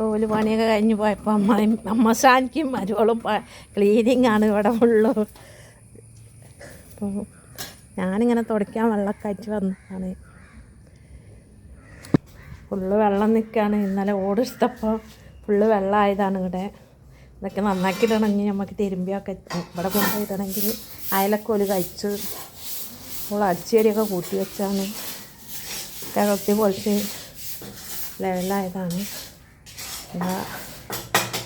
അപ്പോൾ ഒരു പണിയൊക്കെ കഴിഞ്ഞ് പോയപ്പോൾ അമ്മസാനിക്കും മരുവളും ക്ലീനിങ് ആണ് ഇവിടെ ഫുള്ള്. അപ്പോൾ ഞാനിങ്ങനെ തുടയ്ക്കാൻ വെള്ളമൊക്കെ അയച്ച് വന്നതാണ്. ഫുള്ള് വെള്ളം നിൽക്കുകയാണ്. ഇന്നലെ ഓടെടുത്തപ്പോൾ ഫുള്ള് വെള്ളമായതാണ് ഇവിടെ. ഇതൊക്കെ നന്നാക്കിയിടണമെങ്കിൽ നമുക്ക് തിരുമ്പിയൊക്കെ ഇവിടെ കൊണ്ടുപോയിടണമെങ്കിൽ അയലൊക്കെ ഒരു കഴിച്ച് നമ്മൾ അടിച്ചേരിയൊക്കെ കൂട്ടി വെച്ചാണ് കൊത്തി പൊളിച്ച് ലെവലായതാണ്. പിന്നെ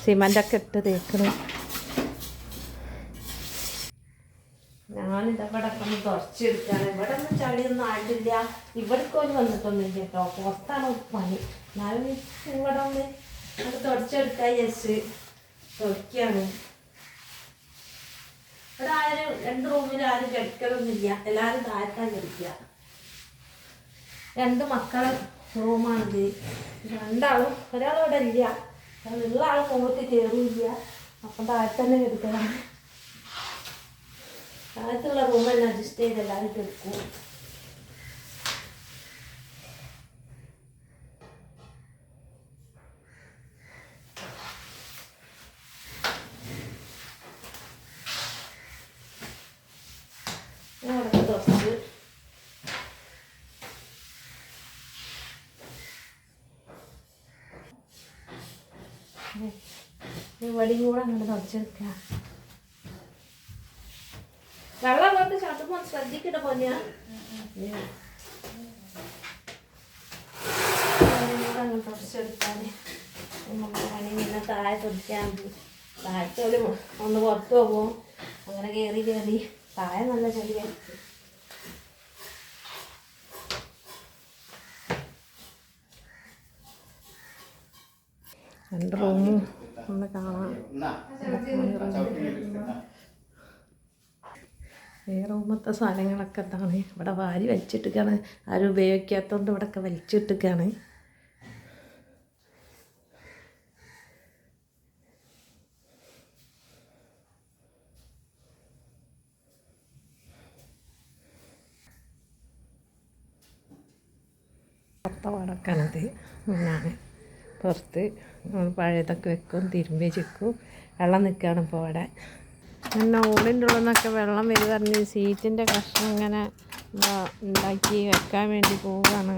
സിമൻ്റൊക്കെ ഇട്ട് തേക്കണം. ഞാനിതവിടെ ഒന്ന് തുടച്ചെടുക്കുകയാണ്. ഇവിടെ ഒന്നും ചളിയൊന്നും ആയിട്ടില്ല. ഇവിടേക്കൊന്നും വന്നിട്ടൊന്നും കേട്ടോ. പുറത്താണ് പണി. എന്നാലും ഇവിടെ ഒന്ന് നമുക്ക് തുടച്ചെടുക്കാൻ വിചാരിച്ച് തുടക്കുകയാണ്. ഇവിടെ ആരും 2 റൂമിൽ ആരും കിടക്കലൊന്നുമില്ല. എല്ലാവരും താഴത്താണ് കിടക്കുക. 2 മക്കളെ റൂമാണിത്. 2 ആളും ഒരാളിവിടെ ഇല്ല. ഉള്ള ആൾ മുഖത്ത് കയറിയില്ല. അപ്പം താഴത്തന്നെ കിടക്കണം. താഴത്തുള്ള റൂമെല്ലാം അഡ്ജസ്റ്റ് ചെയ്ത് എല്ലാവരും കിടക്കും. അവിടെ തുറച്ച് ഇവിടെയും കൂടെ അങ്ങോട്ട് തുടച്ചെടുക്കുക. വെള്ളം കൊണ്ട് ചട്ടുമ്പോൾ ശ്രദ്ധിക്കട്ടെ പൊന്നാ. അങ്ങ് തുടച്ചെടുക്കാൻ പിന്നെ താഴെ തുടയ്ക്കാൻ താഴത്തോലും ഒന്ന് പുറത്ത് പോകും. അങ്ങനെ കയറി താഴെ നല്ല ചെടിയായിരിക്കും. രണ്ട് റൂമും ഒന്ന് കാണാം. ഈ റൂമത്തെ സാധനങ്ങളൊക്കെ എന്താണ് ഇവിടെ വാരി വലിച്ചിട്ടിരിക്കുകയാണ്. ആരും ഉപയോഗിക്കാത്തതുകൊണ്ട് ഇവിടെയൊക്കെ വലിച്ചിട്ടിരിക്കുകയാണ്. വടക്കാണത്. പിന്നാണ് പുറത്ത് പഴയതൊക്കെ വെക്കും, തിരുമ്പി ചിക്കും. വെള്ളം നിൽക്കുകയാണ് ഇപ്പോൾ ഇവിടെ. പിന്നെ ഓടിൻ്റെ ഉള്ളിൽ നിന്നൊക്കെ വെള്ളം വരും പറഞ്ഞ് സീറ്റിൻ്റെ കഷ്ണം ഇങ്ങനെ ഉണ്ടാക്കി വെക്കാൻ വേണ്ടി പോവുകയാണ്.